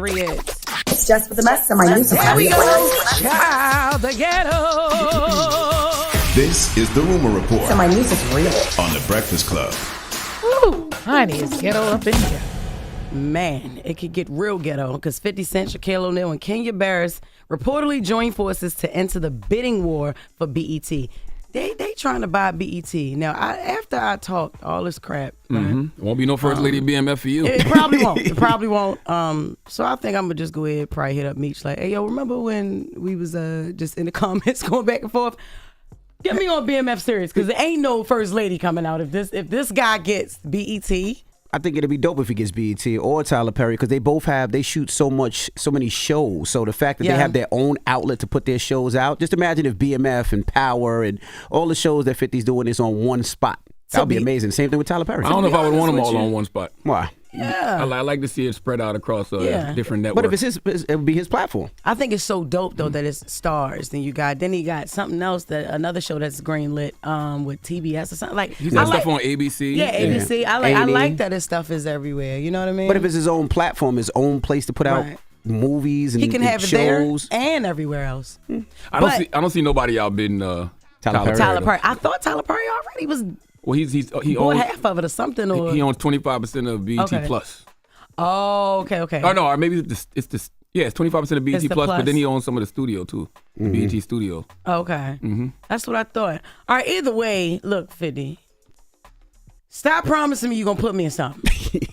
It's just for the mess of my music. There we go. Child, the ghetto. This is the Rumor Report. So my music's real. On The Breakfast Club. Woo, honey, it's ghetto up in here. Man, it could get real ghetto because 50 Cent, Shaquille O'Neal, and Kenya Barris reportedly joined forces to enter the bidding war for BET. They trying to buy BET. Now, after I talked all this crap, right? Won't be no First Lady BMF for you. It probably won't. It probably won't. So I think I'm going to just go ahead, probably hit up Meech like, hey, yo, remember when we was just in the comments going back and forth? Get me on BMF series because there ain't no First Lady coming out. If this guy gets BET, I think it'd be dope if he gets BET or Tyler Perry because they shoot so many shows. So the fact that they have their own outlet to put their shows out, just imagine if BMF and Power and all the shows that 50's doing is on one spot. That would be amazing. Same thing with Tyler Perry. I don't know if I would want them all on one spot. Why? Yeah. I like to see it spread out across different networks. But if it's it would be his platform. I think it's so dope though that it's Stars. Then he got something else another show that's greenlit with TBS or something like. He's got stuff on ABC. Yeah, ABC. I like that his stuff is everywhere. You know what I mean? But if it's his own platform, his own place to put out movies and he can have shows. it there and everywhere else. I don't see nobody outbidding Tyler Perry. I thought Tyler Perry already was. Well, he owns half of it or something. Or he owns 25% of BET Plus. Oh, okay. Oh no, maybe it's 25% of BET Plus, but then he owns some of the studio too, the BET studio. Okay, that's what I thought. All right, either way, look, 50. Stop promising me you're gonna put me in something.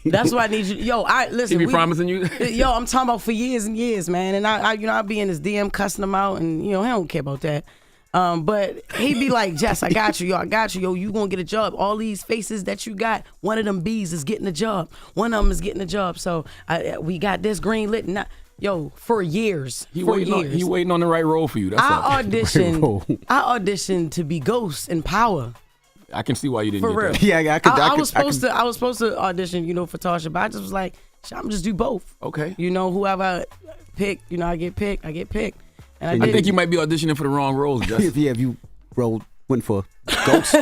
That's what I need you. Yo, listen. He be promising you. Yo, I'm talking about for years and years, man. And I be in his DM cussing him out, and he don't care about that. But he be like, Jess, I got you, yo. I got you, yo. You gonna get a job. All these faces that you got, one of them B's is getting a job. One of them is getting a job. So we got this green lit. For years. He waiting on the right role for you. That's I auditioned to be Ghost in Power. I can see why you didn't. For real. Yeah, I was supposed to audition, for Tasha, but I just was like, I'm just do both. Okay. Whoever I pick, I get picked. And I think you might be auditioning for the wrong roles, Justin. If you went for Ghost.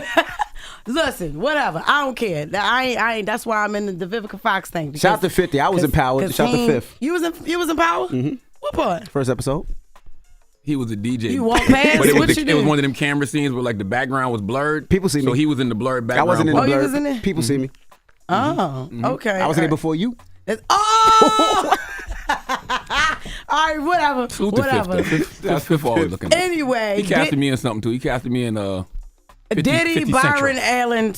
Listen, whatever. I don't care. I ain't. That's why I'm in the Vivica Fox thing. Shout to 50. I was in Power. Shout to Fifth. You was in Power? Mm-hmm. What part? First episode. He was a DJ. You walk past? But What you it do? was one of them camera scenes where like the background was blurred. People see me. So he was in the blurred background. I wasn't in the blurred. you was in there? People see me. Oh, okay. I was in there before you. Oh! All right, whatever. That's Fifth always looking. Anyway. He casted me in something too. He casted me in 50, Diddy, 50 Byron Allen,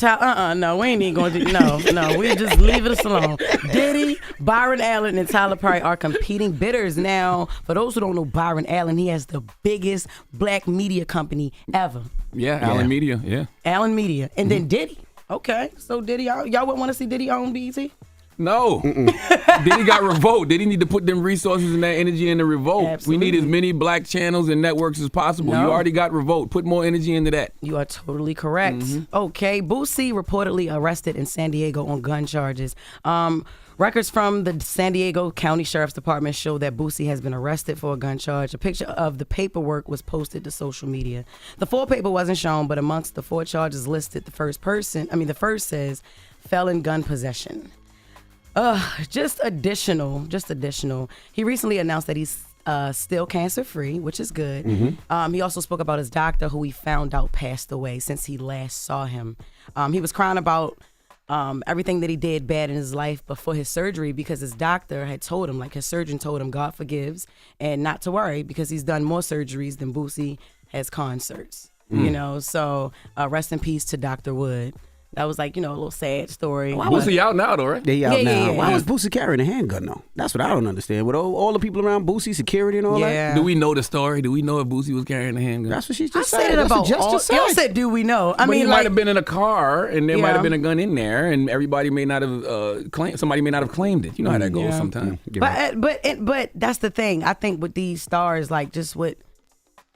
no, we ain't even going to do, no, we just leave it alone. Diddy, Byron Allen, and Tyler Perry are competing bidders now. For those who don't know Byron Allen, he has the biggest black media company ever. Yeah, Allen Media, yeah. Allen Media. And then Diddy. Okay, so Diddy, y'all would want to see Diddy on BET? No. Diddy got revoked. Diddy need to put them resources and that energy into revolt. Absolutely. We need as many black channels and networks as possible. No. You already got revolt. Put more energy into that. You are totally correct. Okay, Boosie reportedly arrested in San Diego on gun charges. Records from the San Diego County Sheriff's Department show that Boosie has been arrested for a gun charge. A picture of the paperwork was posted to social media. The full paper wasn't shown, but amongst the 4 charges listed, the first says felon gun possession. Just additional. He recently announced that he's still cancer-free, which is good. He also spoke about his doctor, who he found out passed away since he last saw him. He was crying about everything that he did bad in his life before his surgery because his doctor had told him, his surgeon told him, God forgives, and not to worry because he's done more surgeries than Boosie has concerts. So rest in peace to Dr. Wood. That was a little sad story. Boosie out now though, right? They out now. Yeah. Why was Boosie carrying a handgun though? That's what I don't understand. With all the people around Boosie, security and all that. Do we know the story? Do we know if Boosie was carrying a handgun? That's what she just I said. said it about y'all said, do we know? He might have been in a car and there might have been a gun in there and everybody may not have somebody may not have claimed it. You know how that goes sometimes. But that's the thing. I think with these stars, just when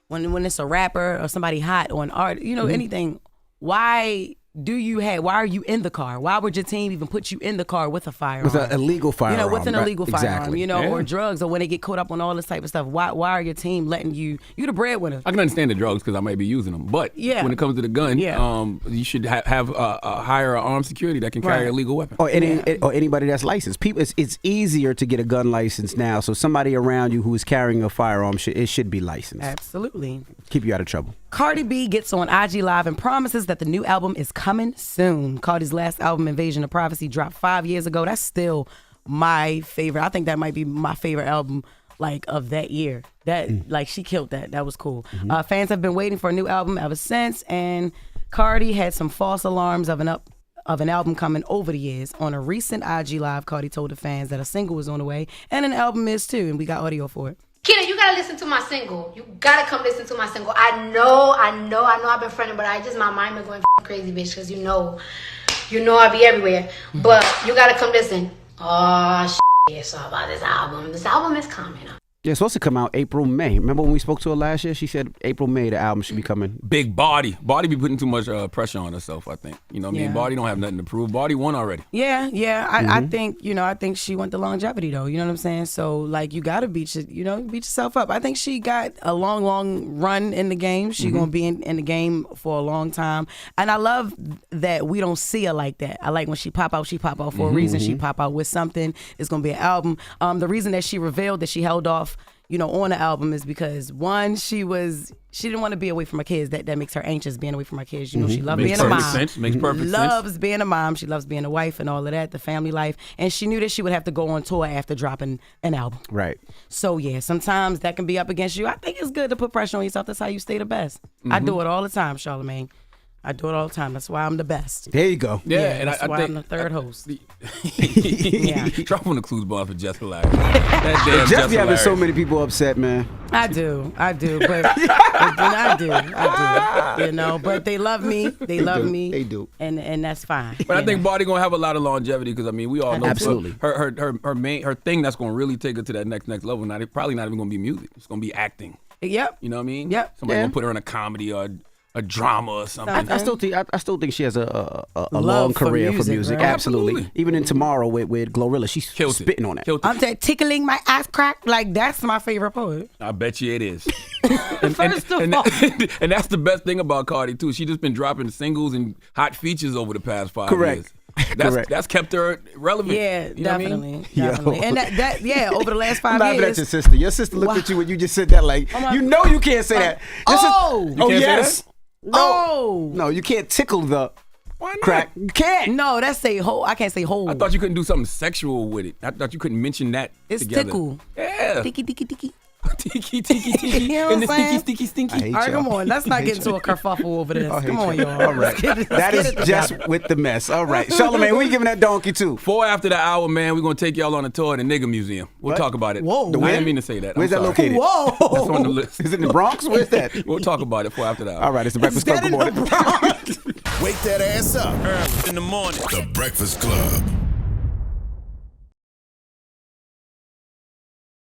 it's a rapper or somebody hot or an art, anything, why why are you in the car? Why would your team even put you in the car with a firearm? With an illegal firearm. With an illegal firearm, Exactly. or drugs, or when they get caught up on all this type of stuff. Why are your team letting you the breadwinner? I can understand the drugs because I might be using them, but when it comes to the gun, you should have a higher armed security that can carry a legal weapon. Or anybody that's licensed. People, it's easier to get a gun license now, so somebody around you who is carrying a firearm should be licensed. Absolutely. Keep you out of trouble. Cardi B gets on IG Live and promises that the new album is coming soon. Cardi's last album, Invasion of Privacy, dropped 5 years ago. That's still my favorite. I think that might be my favorite album of that year. She killed that. That was cool. Fans have been waiting for a new album ever since, and Cardi had some false alarms of an album coming over the years. On a recent IG Live, Cardi told the fans that a single was on the way, and an album is too, and we got audio for it. Kidda, you gotta listen to my single. You gotta come listen to my single. I know I've been fronting, but my mind been going crazy, bitch, because you know I be everywhere. But you gotta come listen. Oh, it's all about this album. This album is coming up. Yeah, it's supposed to come out April, May. Remember when we spoke to her last year? She said April, May, the album should be coming. Big Body. Body be putting too much pressure on herself, I think. You know what I mean? Body don't have nothing to prove. Body won already. Yeah. I think she went the longevity though. You know what I'm saying? So you gotta beat yourself up. I think she got a long run in the game. She gonna be in the game for a long time. And I love that we don't see her like that. I like when she pop out for a reason. She pop out with something. It's gonna be an album. The reason that she revealed that she held off on the album is because one, she didn't want to be away from her kids. That makes her anxious being away from her kids. She loves being a mom. Makes perfect sense. Loves being a mom. She loves being a wife and all of that, the family life. And she knew that she would have to go on tour after dropping an album. Right. So sometimes that can be up against you. I think it's good to put pressure on yourself. That's how you stay the best. I do it all the time, Charlamagne. I do it all the time. That's why I'm the best. There you go. Yeah, and that's I why think I'm the third host. Drop on the clues bar for Jess hilarious. That damn Jess be having so many people upset, man. I do, but I do. But they love me. They love me. They do, and that's fine. But I think Body gonna have a lot of longevity because we all know absolutely her thing that's gonna really take her to that next level. Probably not even gonna be music. It's gonna be acting. Yep. You know what I mean? Yep. Somebody gonna put her in a comedy or a drama or something. I still think she has a long Love career for music, right? Absolutely. Even in Tomorrow with Glorilla, she's spitting on that. I'm tickling my ass crack. That's my favorite poet. I bet you it is. First of all. And that's the best thing about Cardi too. She just been dropping singles and hot features over the past 5 years. That's kept her relevant. Yeah, you know definitely. What I mean? And that over the last 5 I'm laughing years. at your sister. Your sister looked at you when you just said that you can't say that. You can't say yes. that? No, you can't tickle the Why not? crack. You can't. No, that's say hole. I can't say hole. I thought you couldn't do something sexual with it. I thought you couldn't mention that it's together. tickle. Yeah. Ticky. Tiki. You know And what the I'm stinky. hate All right, y'all. come on. Let's not get into a kerfuffle over this. Come on, y'all. All right. That is just with the mess. All right. Charlamagne, who you giving that donkey to? 4 after the hour, man, we're going to take y'all on a tour of the Nigga Museum. We'll talk about it. Whoa. The I where? didn't mean to say that. Where's I'm that sorry. located? Whoa. That's on the list. Is it in the Bronx? Where's that? We'll talk about it 4 after the hour. All right, it's the Breakfast Club. Good morning. Wake that ass up. In the morning. The Breakfast Club.